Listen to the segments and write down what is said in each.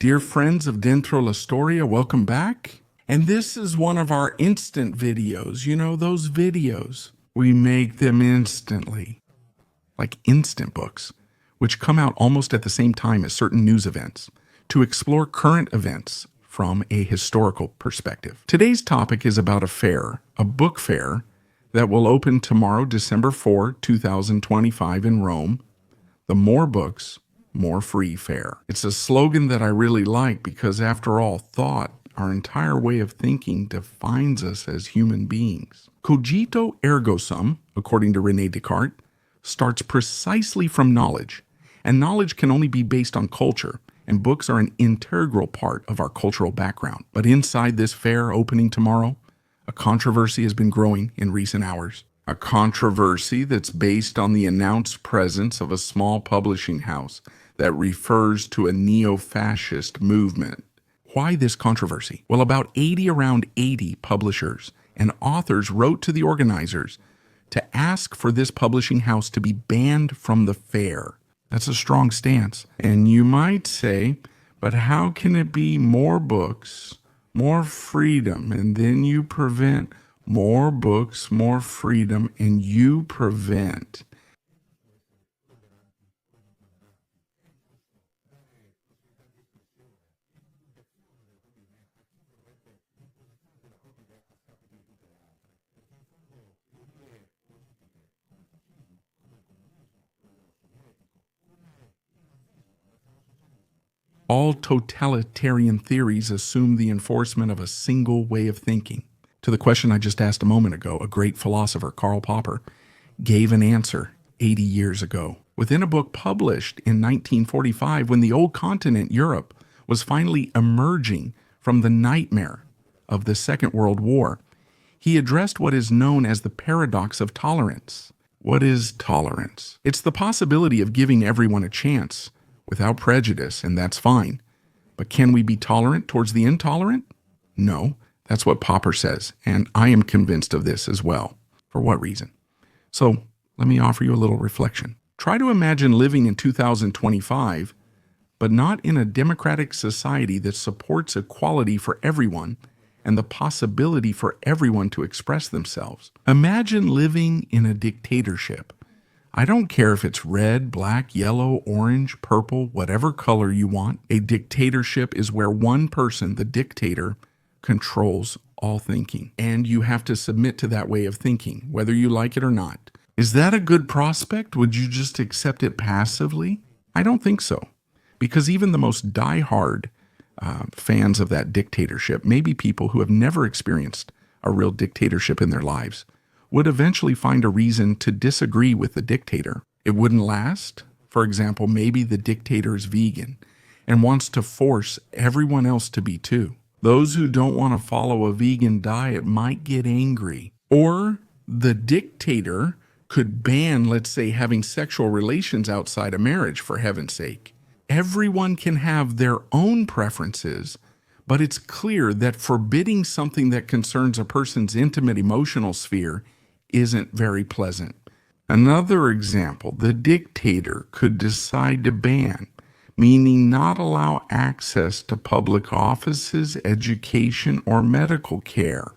Dear friends of Dentro La Storia, welcome back. And this is one of our instant videos. You know, those videos. We make them instantly, like instant books, which come out almost at the same time as certain news events, to explore current events from a historical perspective. Today's topic is about a fair, a book fair, that will open tomorrow, December 4, 2025 in Rome. The More Books, More Free Fair. It's a slogan that I really like because, after all, thought, our entire way of thinking, defines us as human beings. Cogito ergo sum, according to René Descartes, starts precisely from knowledge, and knowledge can only be based on culture, and books are an integral part of our cultural background. But inside this fair opening tomorrow, a controversy has been growing in recent hours. A controversy that's based on the announced presence of a small publishing house that refers to a neo-fascist movement. Why this controversy? Well, around 80 publishers and authors wrote to the organizers to ask for this publishing house to be banned from the fair. That's a strong stance. And you might say, but how can it be more books, more freedom, and then you prevent more books, more freedom, and you prevent? All totalitarian theories assume the enforcement of a single way of thinking. To the question I just asked a moment ago, a great philosopher, Karl Popper, gave an answer 80 years ago. Within a book published in 1945, when the old continent, Europe, was finally emerging from the nightmare of the Second World War, he addressed what is known as the paradox of tolerance. What is tolerance? It's the possibility of giving everyone a chance without prejudice, and that's fine. But can we be tolerant towards the intolerant? No. That's what Popper says, and I am convinced of this as well. For what reason? So let me offer you a little reflection. Try to imagine living in 2025, but not in a democratic society that supports equality for everyone and the possibility for everyone to express themselves. Imagine living in a dictatorship. I don't care if it's red, black, yellow, orange, purple, whatever color you want. A dictatorship is where one person, the dictator, controls all thinking. And you have to submit to that way of thinking, whether you like it or not. Is that a good prospect? Would you just accept it passively? I don't think so. Because even the most diehard fans of that dictatorship, maybe people who have never experienced a real dictatorship in their lives, would eventually find a reason to disagree with the dictator. It wouldn't last. For example, maybe the dictator is vegan and wants to force everyone else to be too. Those who don't want to follow a vegan diet might get angry. Or the dictator could ban, let's say, having sexual relations outside of marriage, for heaven's sake. Everyone can have their own preferences, but it's clear that forbidding something that concerns a person's intimate emotional sphere isn't very pleasant. Another example, the dictator could decide to ban, meaning not allow access to public offices, education, or medical care.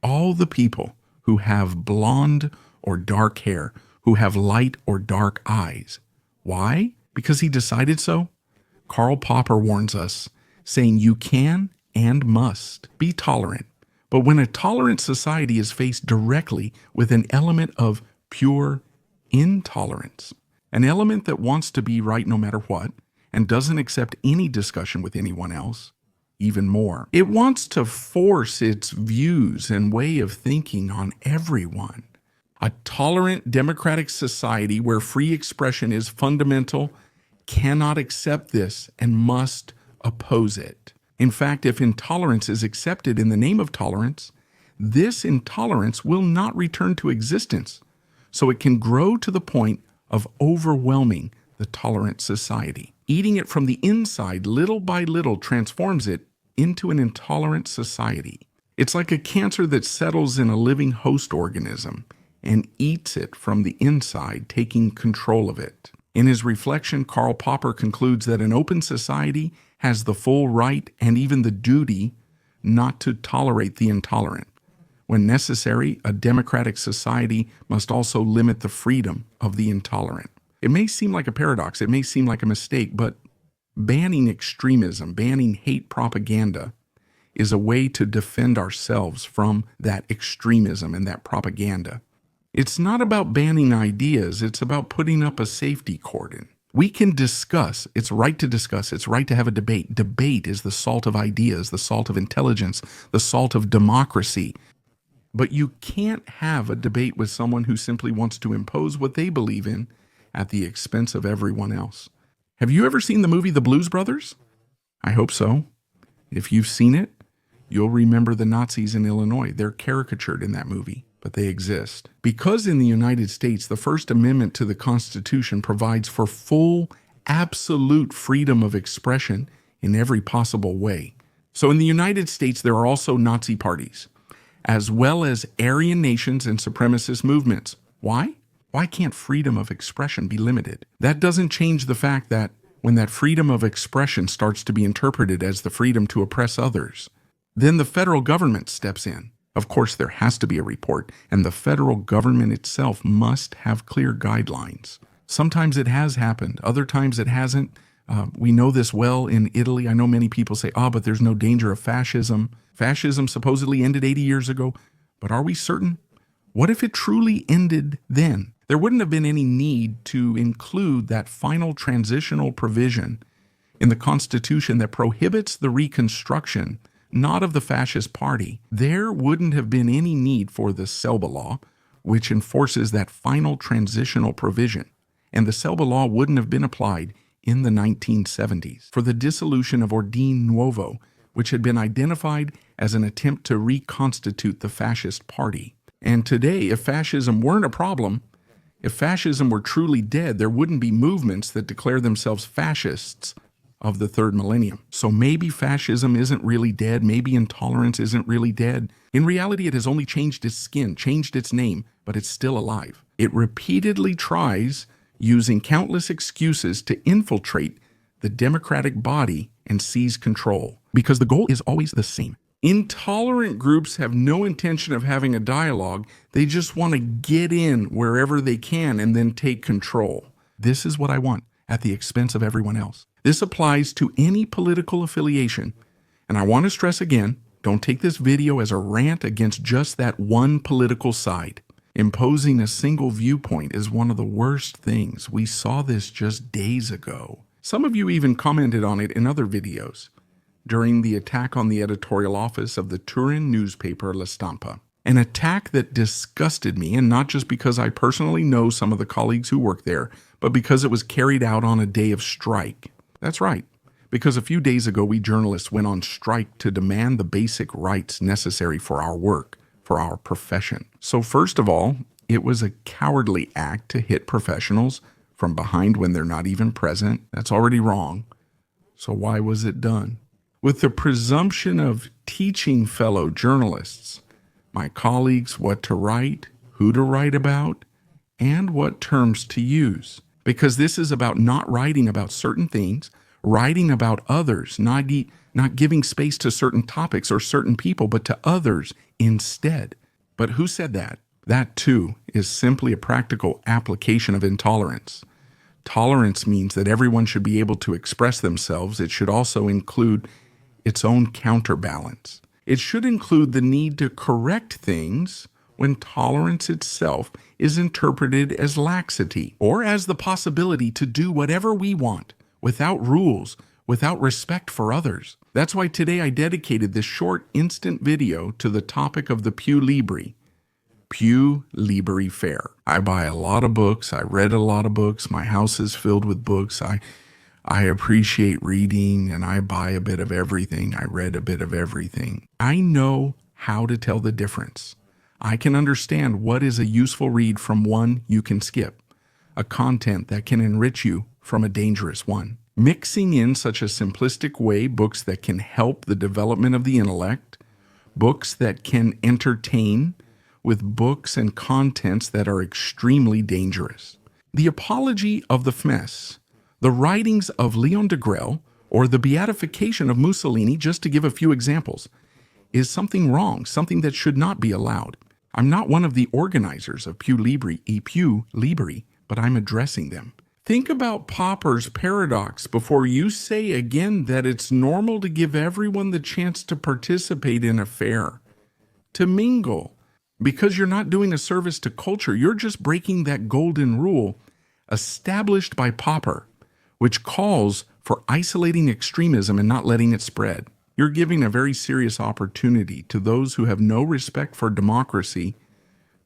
All the people who have blonde or dark hair, who have light or dark eyes. Why? Because he decided so? Karl Popper warns us, saying you can and must be tolerant. But when a tolerant society is faced directly with an element of pure intolerance, an element that wants to be right no matter what, and doesn't accept any discussion with anyone else, even more, it wants to force its views and way of thinking on everyone. A tolerant democratic society where free expression is fundamental cannot accept this and must oppose it. In fact, if intolerance is accepted in the name of tolerance, this intolerance will not return to existence, so it can grow to the point of overwhelming the tolerant society. Eating it from the inside, little by little, transforms it into an intolerant society. It's like a cancer that settles in a living host organism and eats it from the inside, taking control of it. In his reflection, Karl Popper concludes that an open society has the full right and even the duty not to tolerate the intolerant. When necessary, a democratic society must also limit the freedom of the intolerant. It may seem like a paradox, it may seem like a mistake, but banning extremism, banning hate propaganda is a way to defend ourselves from that extremism and that propaganda. It's not about banning ideas, it's about putting up a safety cordon. We can discuss, it's right to discuss, it's right to have a debate. Debate is the salt of ideas, the salt of intelligence, the salt of democracy. But you can't have a debate with someone who simply wants to impose what they believe in at the expense of everyone else. Have you ever seen the movie The Blues Brothers? I hope so. If you've seen it, you'll remember the Nazis in Illinois. They're caricatured in that movie, but they exist. Because in the United States, the First Amendment to the Constitution provides for full, absolute freedom of expression in every possible way. So in the United States, there are also Nazi parties, as well as Aryan nations and supremacist movements. Why? Why can't freedom of expression be limited? That doesn't change the fact that when that freedom of expression starts to be interpreted as the freedom to oppress others, then the federal government steps in. Of course, there has to be a report, and the federal government itself must have clear guidelines. Sometimes it has happened, other times it hasn't. We know this well in Italy. I know many people say, but there's no danger of fascism. Fascism supposedly ended 80 years ago, but are we certain? What if it truly ended then? There wouldn't have been any need to include that final transitional provision in the Constitution that prohibits the reconstruction, not of the fascist party. There wouldn't have been any need for the Selba Law, which enforces that final transitional provision. And the Selba Law wouldn't have been applied in the 1970s for the dissolution of Ordine Nuovo, which had been identified as an attempt to reconstitute the fascist party. And today, if fascism weren't a problem, if fascism were truly dead, there wouldn't be movements that declare themselves fascists of the third millennium. So maybe fascism isn't really dead, maybe intolerance isn't really dead. In reality, it has only changed its skin, changed its name, but it's still alive. It repeatedly tries, using countless excuses, to infiltrate the democratic body and seize control, because the goal is always the same. Intolerant groups have no intention of having a dialogue. They just want to get in wherever they can and then take control. This is what I want, at the expense of everyone else. This applies to any political affiliation. And I want to stress again, don't take this video as a rant against just that one political side. Imposing a single viewpoint is one of the worst things. We saw this just days ago. Some of you even commented on it in other videos during the attack on the editorial office of the Turin newspaper La Stampa. An attack that disgusted me, and not just because I personally know some of the colleagues who work there, but because it was carried out on a day of strike. That's right, because a few days ago we journalists went on strike to demand the basic rights necessary for our work, for our profession. So first of all, it was a cowardly act to hit professionals from behind when they're not even present. That's already wrong. So why was it done? With the presumption of teaching fellow journalists, my colleagues, what to write, who to write about, and what terms to use. Because this is about not writing about certain things, writing about others, not giving space to certain topics or certain people, but to others instead. But who said that? That too is simply a practical application of intolerance. Tolerance means that everyone should be able to express themselves. It should also include its own counterbalance. It should include the need to correct things when tolerance itself is interpreted as laxity, or as the possibility to do whatever we want, without rules, without respect for others. That's why today I dedicated this short instant video to the topic of the Pew Libre. Pew Libre Fair. I buy a lot of books, I read a lot of books, my house is filled with books, I appreciate reading, and I buy a bit of everything. I read a bit of everything. I know how to tell the difference. I can understand what is a useful read from one you can skip, a content that can enrich you from a dangerous one. Mixing in such a simplistic way books that can help the development of the intellect, books that can entertain, with books and contents that are extremely dangerous. The Apology of the FMES, the writings of Leon deGrasse, or the beatification of Mussolini, just to give a few examples, is something wrong, something that should not be allowed. I'm not one of the organizers of Pew Libri, but I'm addressing them. Think about Popper's paradox before you say again that it's normal to give everyone the chance to participate in a fair, to mingle. Because you're not doing a service to culture, you're just breaking that golden rule established by Popper, which calls for isolating extremism and not letting it spread. You're giving a very serious opportunity to those who have no respect for democracy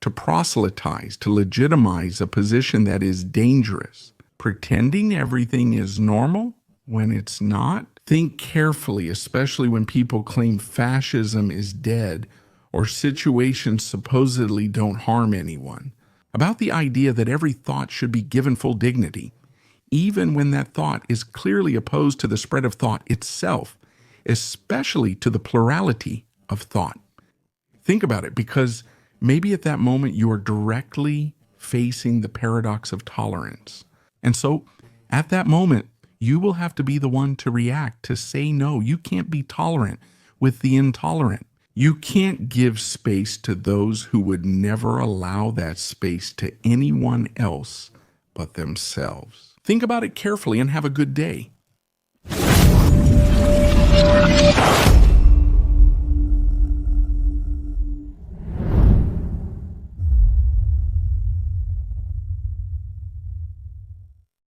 to proselytize, to legitimize a position that is dangerous. Pretending everything is normal when it's not? Think carefully, especially when people claim fascism is dead or situations supposedly don't harm anyone, about the idea that every thought should be given full dignity, even when that thought is clearly opposed to the spread of thought itself, especially to the plurality of thought. Think about it, because maybe at that moment you are directly facing the paradox of tolerance. And so at that moment, you will have to be the one to react, to say no. You can't be tolerant with the intolerant. You can't give space to those who would never allow that space to anyone else but themselves. Think about it carefully and have a good day.